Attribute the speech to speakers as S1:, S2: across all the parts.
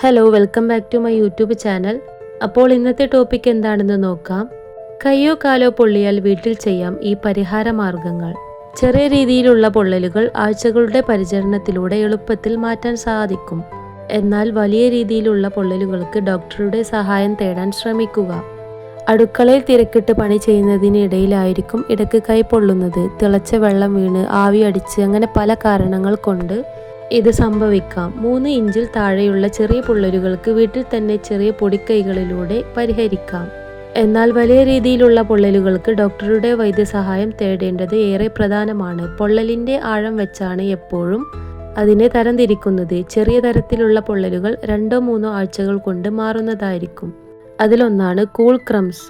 S1: Hello, welcome back to my YouTube channel. അപ്പോൾ ഇന്നത്തെ topic എന്താണെന്ന് നോക്കാം. കയ്യോ കാലോ പൊള്ളിയാൽ വീട്ടിൽ ചെയ്യാം ഈ പരിഹാര മാർഗങ്ങൾ. ചെറിയ രീതിയിലുള്ള പൊള്ളലുകൾ ആഴ്ചകളുടെ പരിചരണത്തിലൂടെ എളുപ്പത്തിൽ മാറ്റാൻ സാധിക്കും. എന്നാൽ വലിയ രീതിയിലുള്ള പൊള്ളലുകൾക്ക് ഡോക്ടറുടെ സഹായം തേടാൻ ശ്രമിക്കുക. അടുക്കളയിൽ തിരക്കിട്ട് പണി ചെയ്യുന്നതിനിടയിലായിരിക്കും ഇടയ്ക്ക് കൈ പൊള്ളുന്നത്. തിളച്ച വെള്ളം വീണ്, ആവി അടിച്ച്, അങ്ങനെ പല കാരണങ്ങൾ കൊണ്ട് ഇത് സംഭവിക്കാം. 3 ഇഞ്ചിൽ താഴെയുള്ള ചെറിയ പൊള്ളലുകൾക്ക് വീട്ടിൽ തന്നെ ചെറിയ പൊടിക്കൈകളിലൂടെ പരിഹരിക്കാം. എന്നാൽ വലിയ രീതിയിലുള്ള പൊള്ളലുകൾക്ക് ഡോക്ടറുടെ വൈദ്യസഹായം തേടേണ്ടത് ഏറെ പ്രധാനമാണ്. പൊള്ളലിന്റെ ആഴം വെച്ചാണ് എപ്പോഴും അതിനെ തരംതിരിക്കുന്നത്. ചെറിയ തരത്തിലുള്ള പൊള്ളലുകൾ 2-3 ആഴ്ചകൾ കൊണ്ട് മാറുന്നതായിരിക്കും. അതിലൊന്നാണ് കൂൾ ക്രംസ്.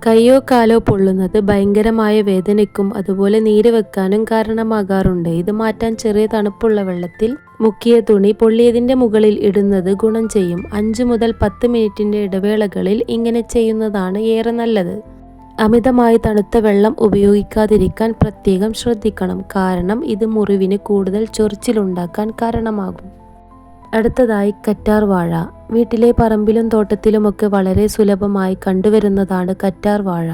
S1: കയ്യോ കാലോ പൊള്ളുന്നത് ഭയങ്കരമായ വേദനയ്ക്കും അതുപോലെ നീര് വെക്കാനും കാരണമാകാറുണ്ട്. ഇത് മാറ്റാൻ ചെറിയ തണുപ്പുള്ള വെള്ളത്തിൽ മുക്കിയ തുണി പൊള്ളിയതിന്റെ മുകളിൽ ഇടുന്നത് ഗുണം ചെയ്യും. 5 മുതൽ 10 മിനിറ്റിന്റെ ഇടവേളകളിൽ ഇങ്ങനെ ചെയ്യുന്നതാണ് ഏറെ നല്ലത്. അമിതമായി തണുത്ത വെള്ളം ഉപയോഗിക്കാതിരിക്കാൻ പ്രത്യേകം ശ്രദ്ധിക്കണം. കാരണം ഇത് മുറിവിന് കൂടുതൽ ചൊറിച്ചിലുണ്ടാക്കാൻ കാരണമാകും. അടുത്തതായി കറ്റാർ വാഴ. വീട്ടിലെ പറമ്പിലും തോട്ടത്തിലുമൊക്കെ വളരെ സുലഭമായി കണ്ടുവരുന്നതാണ് കറ്റാർ വാഴ.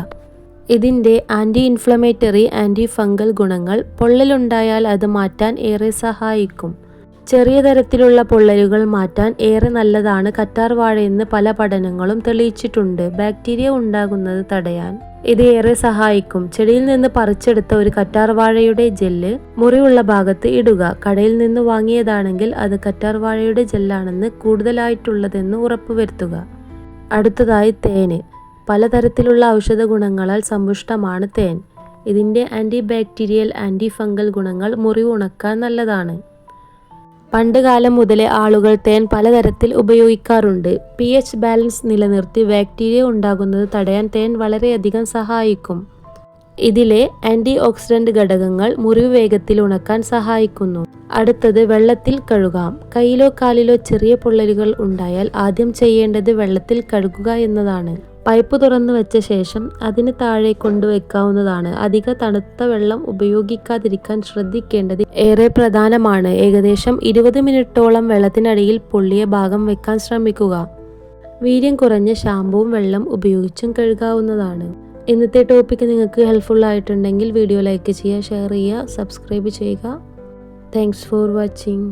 S1: ഇതിൻ്റെ ആൻറ്റി ഇൻഫ്ലമേറ്ററി, ആൻറ്റി ഫംഗൽ ഗുണങ്ങൾ പൊള്ളലുണ്ടായാൽ അത് മാറ്റാൻ ഏറെ സഹായിക്കും. ചെറിയ തരത്തിലുള്ള പൊള്ളലുകൾ മാറ്റാൻ ഏറെ നല്ലതാണ് കറ്റാർ വാഴയെന്ന് പല പഠനങ്ങളും തെളിയിച്ചിട്ടുണ്ട്. ബാക്ടീരിയ ഉണ്ടാകുന്നത് തടയാൻ ഇത് ഏറെ സഹായിക്കും. ചെടിയിൽ നിന്ന് പറിച്ചെടുത്ത ഒരു കറ്റാർ വാഴയുടെ ജെല്ല് മുറിവുള്ള ഭാഗത്ത് ഇടുക. കടയിൽ നിന്ന് വാങ്ങിയതാണെങ്കിൽ അത് കറ്റാർ വാഴയുടെ ജെല്ലാണെന്ന് കൂടുതലായിട്ടുള്ളതെന്ന് ഉറപ്പുവരുത്തുക. അടുത്തതായി തേന്. പലതരത്തിലുള്ള ഔഷധ ഗുണങ്ങളാൽ സമ്പുഷ്ടമാണ് തേൻ. ഇതിൻ്റെ ആൻറ്റി ബാക്ടീരിയൽ, ആൻറ്റി ഫംഗൽ ഗുണങ്ങൾ മുറിവ് ഉണക്കാൻ നല്ലതാണ്. പണ്ട് കാലം മുതലേ ആളുകൾ തേൻ പലതരത്തിൽ ഉപയോഗിക്കാറുണ്ട്. pH ബാലൻസ് നിലനിർത്തി ബാക്ടീരിയ ഉണ്ടാകുന്നത് തടയാൻ തേൻ വളരെയധികം സഹായിക്കും. ഇതിലെ ആൻറ്റി ഓക്സിഡന്റ് ഘടകങ്ങൾ മുറിവ് വേഗത്തിൽ ഉണക്കാൻ സഹായിക്കുന്നു. അടുത്തത് വെള്ളത്തിൽ കഴുകാം. കയ്യിലോ കാലിലോ ചെറിയ പൊള്ളലുകൾ ഉണ്ടായാൽ ആദ്യം ചെയ്യേണ്ടത് വെള്ളത്തിൽ കഴുകുക എന്നതാണ്. പൈപ്പ് തുറന്നു വെച്ച ശേഷം അതിന് താഴെ കൊണ്ടുവയ്ക്കാവുന്നതാണ്. അധിക തണുത്ത വെള്ളം ഉപയോഗിക്കാതിരിക്കാൻ ശ്രദ്ധിക്കേണ്ടത് ഏറെ പ്രധാനമാണ്. ഏകദേശം 20 മിനിറ്റോളം വെള്ളത്തിനടിയിൽ പൊള്ളിയ ഭാഗം വെക്കാൻ ശ്രമിക്കുക. വീര്യം കുറഞ്ഞ ഷാമ്പുവും വെള്ളം ഉപയോഗിച്ചും കഴുകാവുന്നതാണ്. ഇന്നത്തെ ടോപ്പിക്ക് നിങ്ങൾക്ക് ഹെൽപ്ഫുൾ ആയിട്ടുണ്ടെങ്കിൽ വീഡിയോ ലൈക്ക് ചെയ്യുക, ഷെയർ ചെയ്യുക, സബ്സ്ക്രൈബ് ചെയ്യുക. Thanks for watching.